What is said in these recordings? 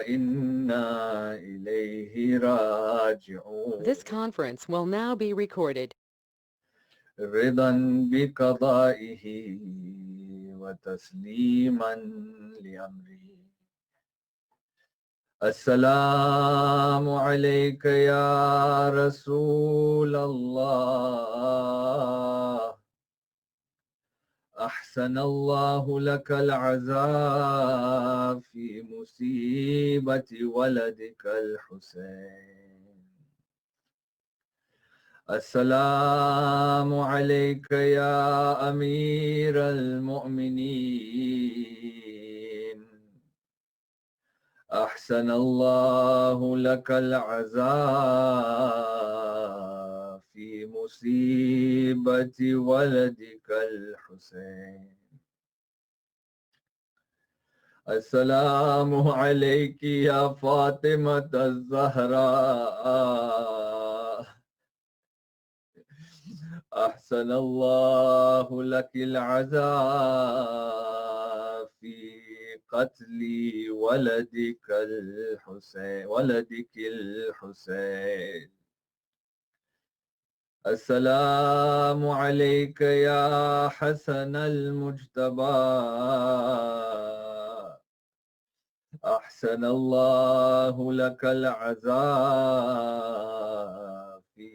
وإنا إليه راجعون. This conference will now be recorded. رضا بقضائه وتسليما لأمره. السلام عليك يا رسول الله. أحسن الله لك العزاء في مصيبة ولدك الحسين. السلام عليك يا أمير المؤمنين. أحسن الله لك العزاء في مصيبة ولدك الحسين. السلام عليك يا فاطمة الزهراء. أحسن الله لك العزاء في قتل ولدك الحسين. السلام عليك يا حسن المجتبى. أحسن الله لك العزاء في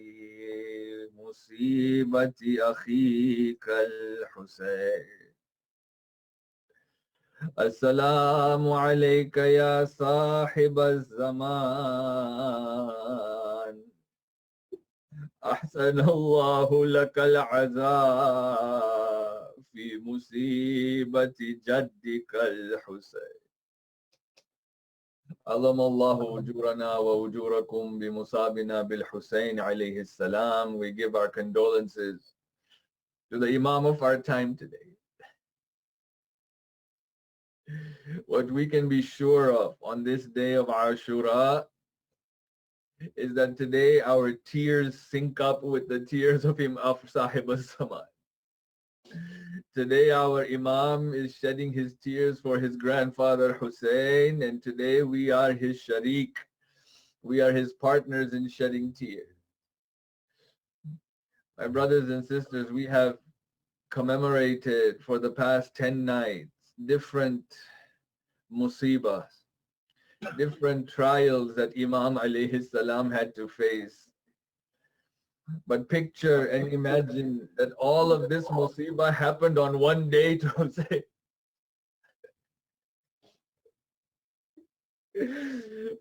مصيبة أخيك الحسين. السلام عليك يا صاحب الزمان. أحسن الله لك العزاء في مصيبة جدك الحسين. عظم الله أجورنا وأجوركم بمصابنا بالحسين عليه السلام. We give our condolences to the Imam of our time today. What we can be sure of on this day of Ashura is that today our tears sync up with the tears of Sahib al-Zaman. Today our Imam is shedding his tears for his grandfather Hussein, and today we are his sharik. We are his partners in shedding tears. My brothers and sisters, we have commemorated for the past 10 nights different musibas, different trials that Imam alayhi salam had to face. But picture and imagine that all of this musibah happened on one day to Hussein.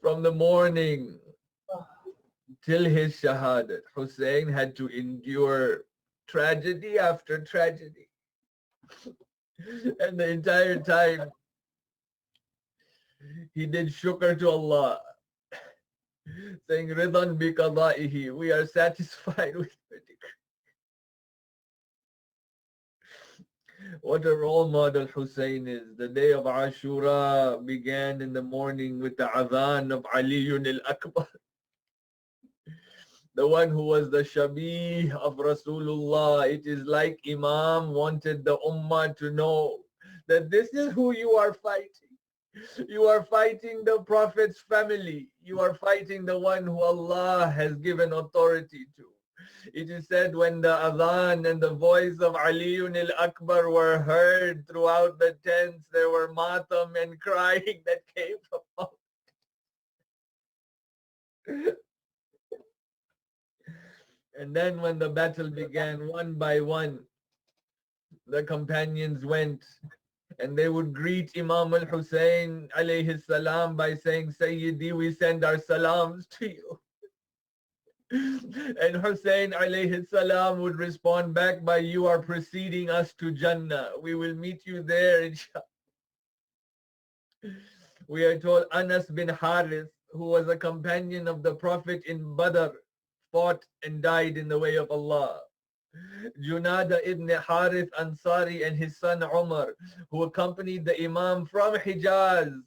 From the morning till his shahadat, Hussein had to endure tragedy after tragedy. And the entire time he did shukr to Allah, saying, Ridhan bi qada'ihi, we are satisfied with your decree. What a role model Hussein is. The day of Ashura began in the morning with the adhan of Aliyun al-Akbar, the one who was the Shabih of Rasulullah. It is like Imam wanted the Ummah to know that this is who you are fighting. You are fighting the Prophet's family. You are fighting the one who Allah has given authority to. It is said when the adhan and the voice of Aliyun al-Akbar were heard throughout the tents, there were matam and crying that came from all. And then when the battle began, one by one, the companions went and they would greet Imam al-Hussein alayhi salam by saying, Sayyidi, we send our salams to you. And Hussein alayhi salam would respond back by, you are preceding us to Jannah. We will meet you there, inshallah. We are told Anas bin Harith, who was a companion of the Prophet in Badr, fought and died in the way of Allah. Junada ibn Harith Ansari and his son Umar, who accompanied the Imam from Hijaz,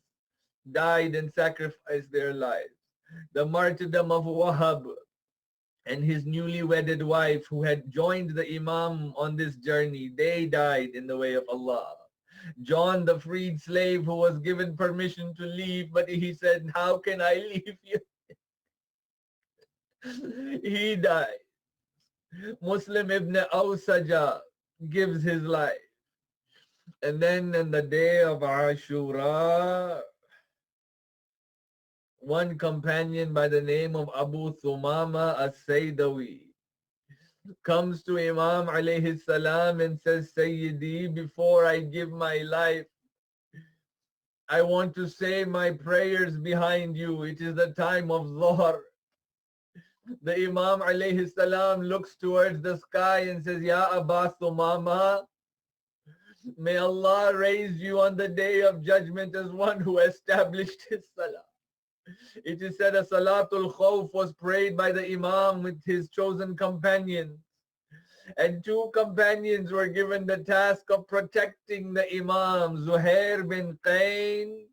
died and sacrificed their lives. The martyrdom of Wahab and his newly wedded wife, who had joined the Imam on this journey, they died in the way of Allah. John, the freed slave who was given permission to leave, but he said, how can I leave you? He died. Muslim ibn Awsaja gives his life. And then on the day of Ashura, one companion by the name of Abu Thumama as-Saydawi comes to Imam alayhi salam and says, Sayyidi, before I give my life, I want to say my prayers behind you. It is the time of Dhuhr. The Imam alayhi salam looks towards the sky and says, Ya Abu Thumama, may Allah raise you on the day of judgment as one who established his salah. It is said a Salatul Khawf was prayed by the Imam with his chosen companions. And two companions were given the task of protecting the Imam, Zuhair bin Qayn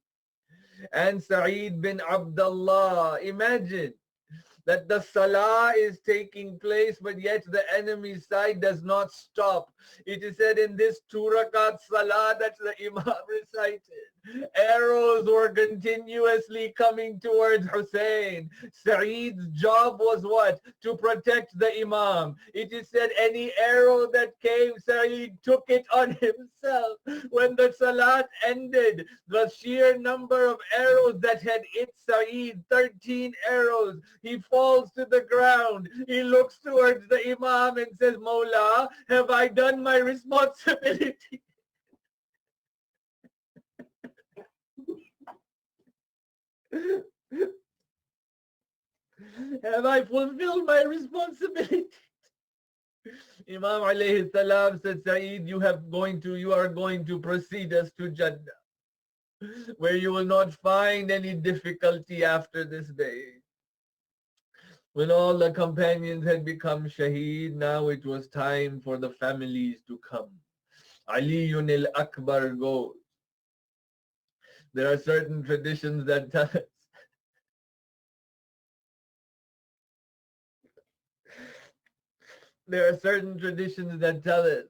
and Sa'id bin Abdullah. Imagine that the salah is taking place, but yet the enemy's side does not stop. It is said in this 2 rakat salah that the Imam recited, arrows were continuously coming towards Hussein. Sa'id's job was what? To protect the Imam. It is said any arrow that came, Sa'id took it on himself. When the salat ended, the sheer number of arrows that had hit Sa'id, 13 arrows, he falls to the ground. He looks towards the Imam and says, Mawla, have I done my responsibility? Have I fulfilled my responsibility? Imam alayhi salam said, Sa'id, you are going to proceed us to Jannah, where you will not find any difficulty after this day. When all the companions had become shaheed, now it was time for the families to come. Aliyun al-Akbar goes. There are certain traditions that tell us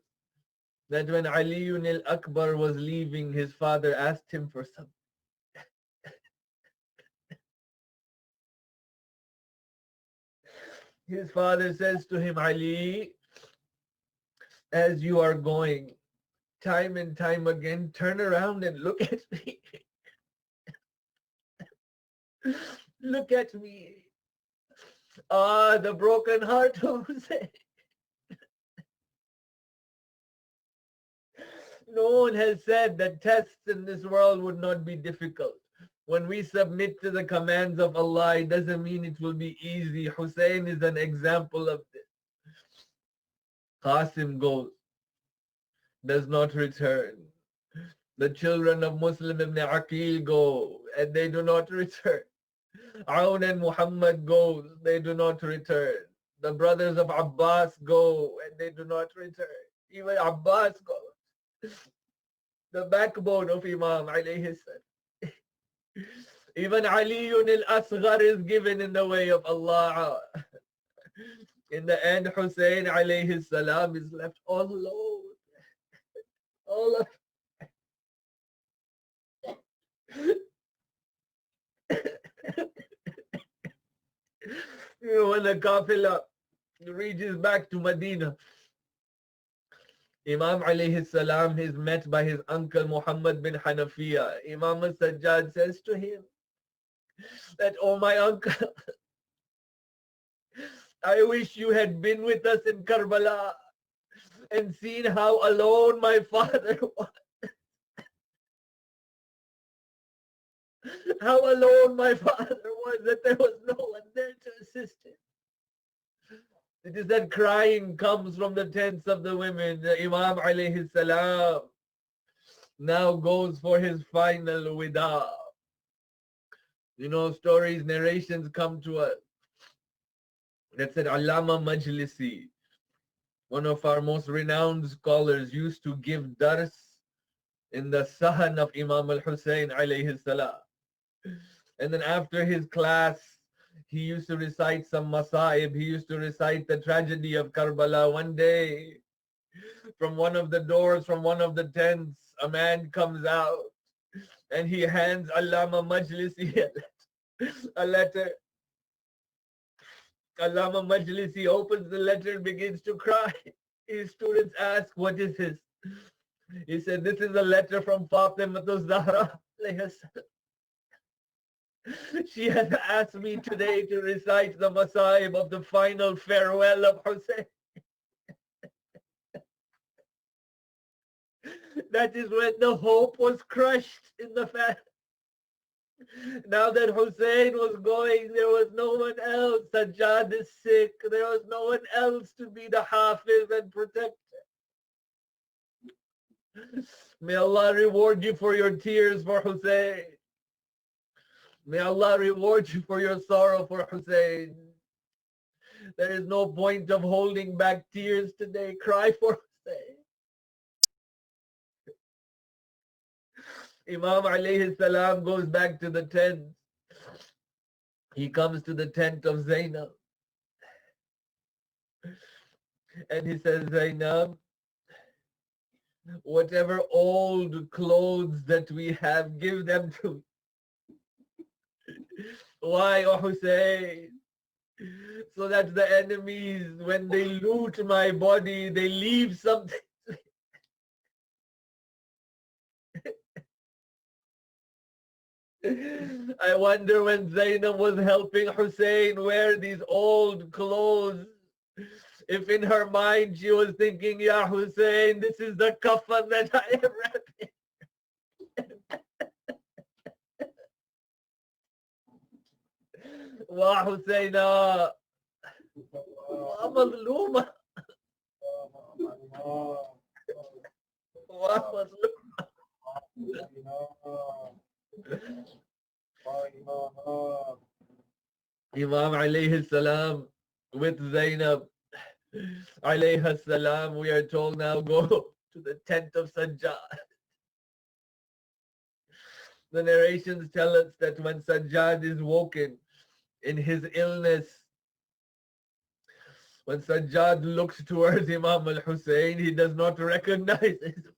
that when Aliyun al-Akbar was leaving, his father asked him for something. His father says to him, Ali, as you are going, time and time again, turn around and look at me. Look at me. Ah, the broken heart of Hussein. No one has said that tests in this world would not be difficult. When we submit to the commands of Allah, it doesn't mean it will be easy. Hussein is an example of this. Qasim goes, does not return. The children of Muslim ibn Aqil go, and they do not return. Aoun and Muhammad goes, they do not return. The brothers of Abbas go, and they do not return. Even Abbas goes. The backbone of Imam alayhi salam. Even Aliyun al-Asghar is given in the way of Allah. In the end, Hussein alayhi salam is left all alone. All alone. When the Qafilah reaches back to Medina, Imam alayhi salam is met by his uncle Muhammad bin Hanafiya. Imam al-Sajjad says to him that, oh my uncle, I wish you had been with us in Karbala and seen how alone my father was. How alone my father was, that there was no one there to assist him. It is that crying comes from the tents of the women. The Imam alayhi salam now goes for his final wida. You know, stories, narrations come to us that said Allama Majlisi, one of our most renowned scholars, used to give dars in the sahan of Imam al-Hussein alayhi salam. And then after his class, he used to recite some masa'ib. He used to recite the tragedy of Karbala. One day, from one of the doors, from one of the tents, a man comes out and he hands Allama Majlisi a letter. Allama Majlisi opens the letter and begins to cry. His students ask, what is this? He said, this is a letter from Fatima Zahra. She has asked me today to recite the Masaib of the final farewell of Hussein. That is when the hope was crushed in the family. Now that Hussein was going, there was no one else. Sajjad is sick. There was no one else to be the Hafiz and protector. May Allah reward you for your tears for Hussein. May Allah reward you for your sorrow for Hussein. There is no point of holding back tears today. Cry for Hussein. Imam alayhi salam goes back to the tent. He comes to the tent of Zainab. And he says, Zainab, whatever old clothes that we have, give them to me. Why, O Hussein? So that the enemies, when they loot my body, they leave something. I wonder when Zainab was helping Hussein wear these old clothes, if in her mind she was thinking, Ya Hussein, this is the kafan that I am wrapping. Wa Husseina, wa mazluma, wa mazluma. Imam alayhi salam with Zainab alayhi salam, we are told now go to the tent of Sajjad. The narrations tell us that when Sajjad is woken in his illness, when Sajjad looks towards Imam al-Hussein, he does not recognize him.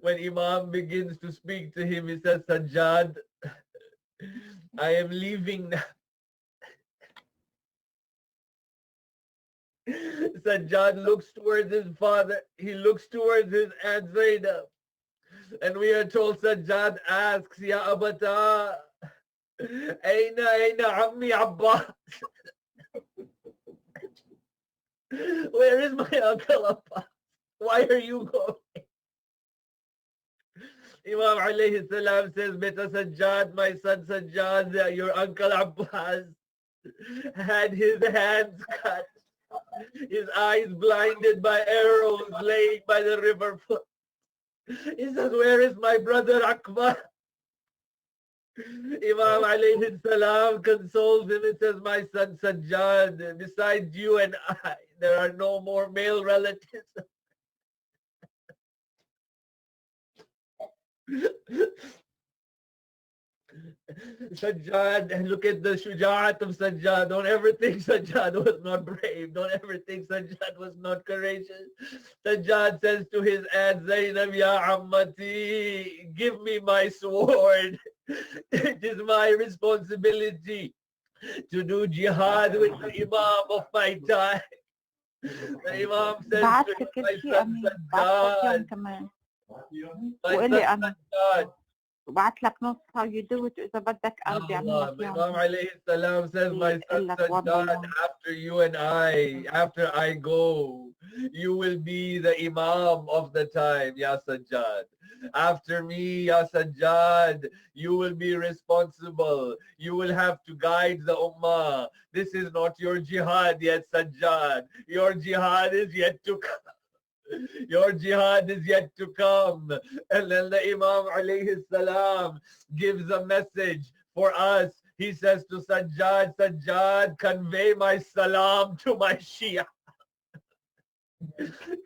When Imam begins to speak to him, he says, Sajjad, I am leaving now. Sajjad looks towards his father. He looks towards his Aunt Zainab. And we are told Sajjad asks, Ya Abata, Aina Ammi Abbas? Where is my uncle Abbas? Why are you going? Imam alayhi salam says, Beta Sajjad, my son Sajjad, your uncle Abbas had his hands cut, his eyes blinded by arrows laying by the river foot. He says, where is my brother Akbar? Imam alayhi salam consoles him and says, my son Sajjad, besides you and I, there are no more male relatives. Sajjad, look at the shuja'at of Sajjad. Don't ever think Sajjad was not brave. Don't ever think Sajjad was not courageous. Sajjad says to his aunt Zainab, Ya Ammati, give me my sword. It is my responsibility to do jihad with the Imam of my time. The Imam says بعت to him, كل my شيء son أمين، بعت لك يوم Sajjad, كمان my وقال son لي أنا Sajjad. وبعت لك نص how you do it وإذا بدك قلبي أعمل Allah, لك إياهم Imam alayhi salam says, my son بيقول لك وضع Sajjad, إياهم. after you and I, after I go, you will be the Imam of the time, Ya Sajjad. After me, Ya Sajjad, you will be responsible. You will have to guide the Ummah. This is not your jihad yet, Sajjad. Your jihad is yet to come. Your jihad is yet to come. And then the Imam alayhi salam gives a message for us. He says to Sajjad, Sajjad, convey my salam to my Shia.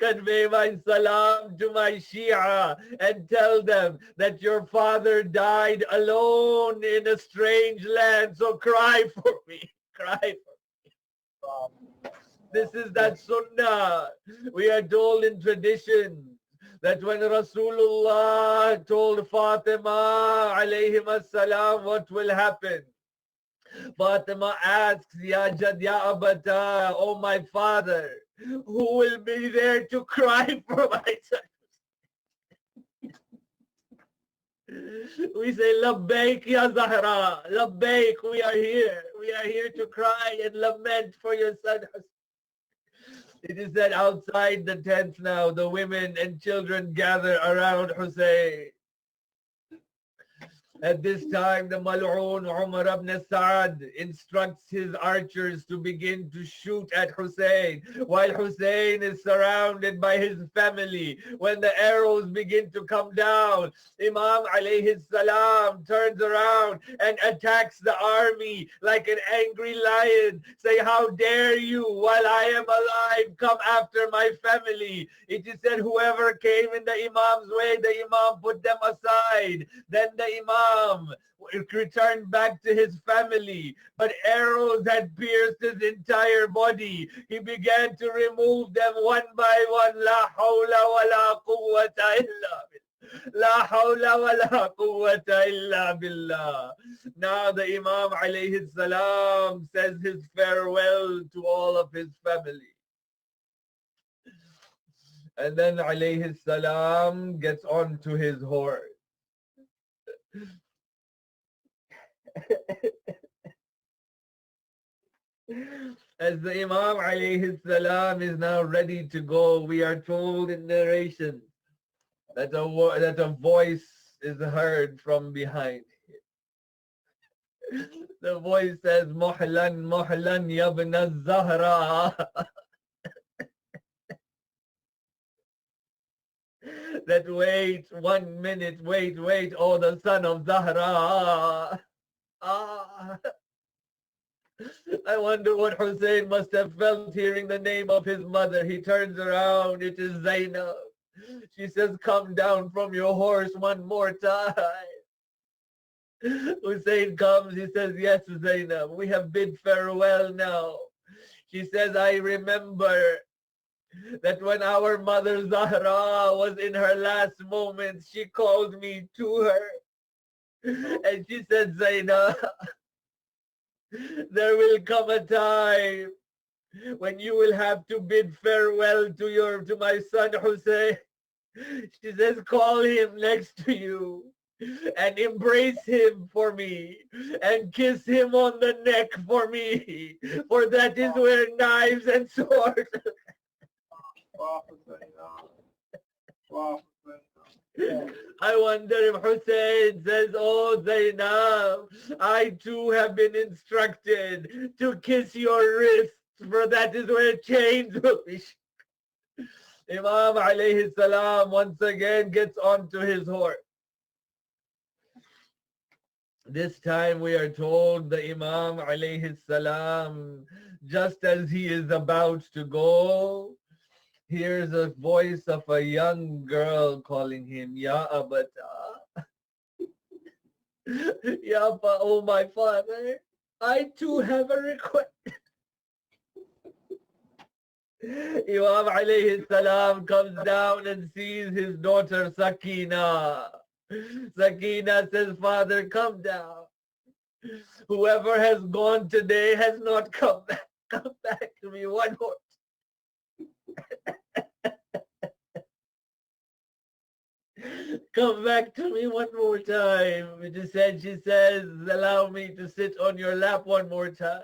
Convey my salam to my Shia and tell them that your father died alone in a strange land. So cry for me. Cry for me. This is that sunnah. We are told in tradition that when Rasulullah told Fatima alayhim as-salam what will happen, Fatima asks, Ya Jad, Ya Abata, oh my father, who will be there to cry for my son? We say, Labbaik Ya Zahra, Labbaik, we are here. We are here to cry and lament for your son. It is that outside the tent now, the women and children gather around Hussein. At this time, the Mal'oon Umar ibn Sa'ad instructs his archers to begin to shoot at Hussein while Hussein is surrounded by his family. When the arrows begin to come down, Imam alayhi salam turns around and attacks the army like an angry lion. Say, how dare you, while I am alive, come after my family? It is said whoever came in the Imam's way, the Imam put them aside. Then the Imam returned back to his family, but arrows had pierced his entire body. He began to remove them one by one. La hawla wa la quwwata illa billah. La hawla wa la quwwata illa billah. Now the Imam alayhi salam says his farewell to all of his family. And then alayhi salam gets on to his horse. As the Imam alayhi salam is now ready to go, we are told in narration that a voice is heard from behind him. The voice says, Muhlan, Muhlan, Yabna Zahra. That wait, 1 minute, wait, oh the son of Zahra. I wonder what Hussein must have felt hearing the name of his mother. He turns around, it is Zainab. She says, come down from your horse one more time. Hussein comes, he says, yes, Zainab, we have bid farewell now. She says, I remember that when our mother Zahra was in her last moments, she called me to her. And she said, Zainab, there will come a time when you will have to bid farewell to my son Hussein. She says, call him next to you and embrace him for me and kiss him on the neck for me, for that is where knives and swords. I wonder if Hussein says, oh Zainab, I too have been instructed to kiss your wrists, for that is where chains will be. Imam alayhi salam once again gets onto his horse. This time we are told the Imam alayhi salam, just as he is about to go, hears a voice of a young girl calling him, Ya Abata. Ya Abba, oh my father, I too have a request. Imam alayhi salam comes down and sees his daughter Sakina. Sakina says, Father, come down. Whoever has gone today has not come back. Come back to me one more. Come back to me one more time. She says, allow me to sit on your lap one more time.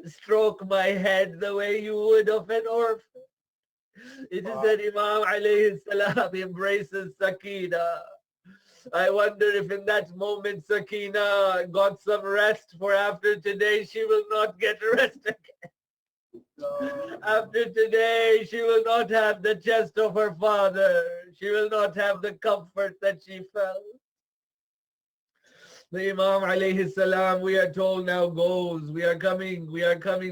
Stroke my head the way you would of an orphan. It is said Imam alayhi salam embraces Sakina. I wonder if in that moment Sakina got some rest, for after today she will not get rest again. After today she will not have the chest of her father. She will not have the comfort that she felt. The Imam alayhi salam, we are told, now goes. We are coming,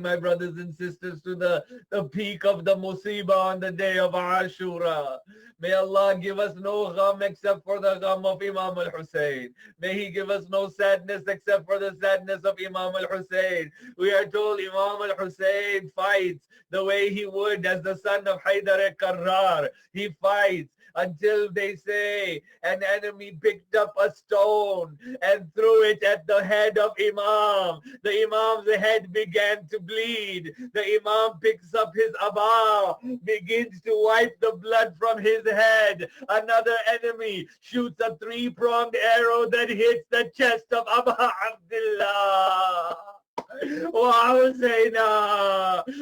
my brothers and sisters, to the peak of the musibah on the day of Ashura. May Allah give us no gham except for the gham of Imam al-Hussein. May He give us no sadness except for the sadness of Imam al-Hussein. We are told Imam al-Hussein fights the way he would as the son of Haydar-e-Karrar. He fights until they say an enemy picked up a stone and threw it at the head of Imam. The Imam's head began to bleed. The Imam picks up his abba, begins to wipe the blood from his head. Another enemy shoots a three-pronged arrow that hits the chest of Abu Abdullah. وحسينا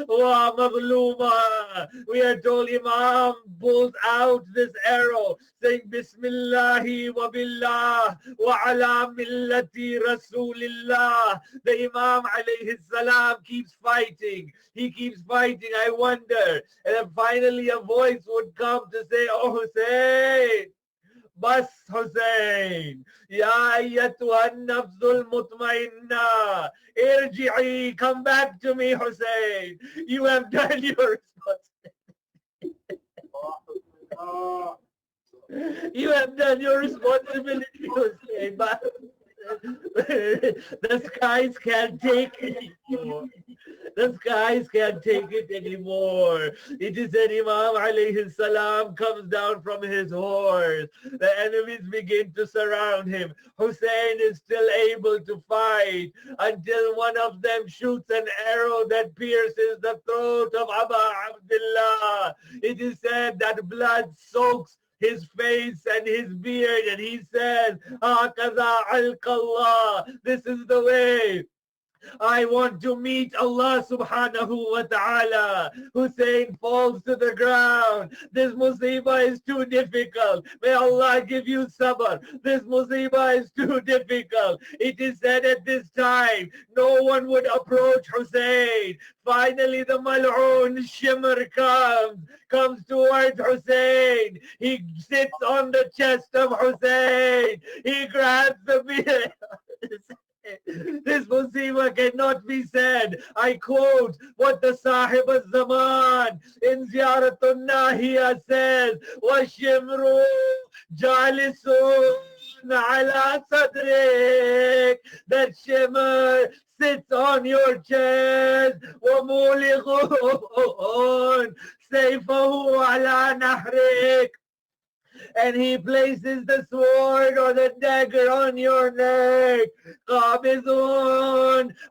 ومظلوما. We are told Imam pulls out this arrow saying Bismillah wa billah wa ala millati Rasulillah. The Imam alayhi salam keeps fighting. He keeps fighting. I wonder. And then finally a voice would come to say, oh Hussein, Bas Hussein, Ya ayyatuha an-nafsul mutmainnah, irji'i, come back to me, Hussein. You have done your responsibility. You have done your responsibility, Hussein. But the skies can't take it anymore. The skies can't take it anymore. It is said Imam alayhi salam comes down from his horse. The enemies begin to surround him. Hussein is still able to fight until one of them shoots an arrow that pierces the throat of Abu Abdullah. It is said that blood soaks his face and his beard, and he says, "Hakaza alqallah." This is the way I want to meet Allah subhanahu wa ta'ala. Hussein falls to the ground. This musibah is too difficult. May Allah give you sabr. This musibah is too difficult. It is said at this time, no one would approach Hussein. Finally, the mal'oon Shimr comes towards Hussein. He sits on the chest of Hussein. He grabs the beard. This musibah cannot be said. I quote what the Sahib al-Zaman in Ziyaratun Nahiya says, وَالشِّمْرُ جَالِسٌ عَلَى صَدْرِكَ. That shimmer sits on your chest. وَمُولِغٌ سَيْفَهُ عَلَى نَحْرِكَ. And he places the sword or the dagger on your neck. قابضٌ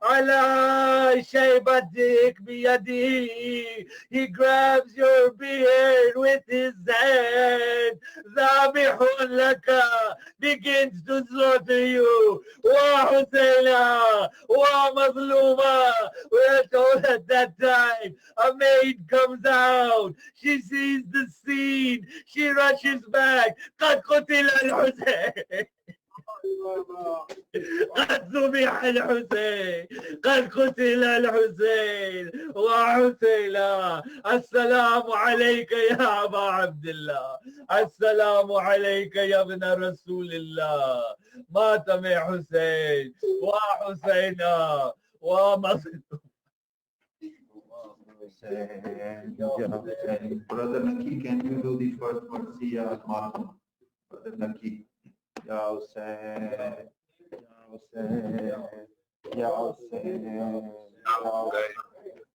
على شيبتك بيده. He grabs your beard with his hand. ذابح لك, begins to slaughter you. وحسينا ومظلوما. We are told at that time a maid comes out. She sees the scene. She rushes back. قد قتل الحسين. قد ذبح الحسين. قد قتل الحسين وحسينا. السلام عليك يا أبا عبد الله. السلام عليك يا ابن رسول الله. مات من حسين وحسينا ومظلوم. Brother Naki, can you do the first mercy as Malcolm? Brother Naki. Ya Hussein, Ya Hussein, Ya Hussein, Ya Hussein.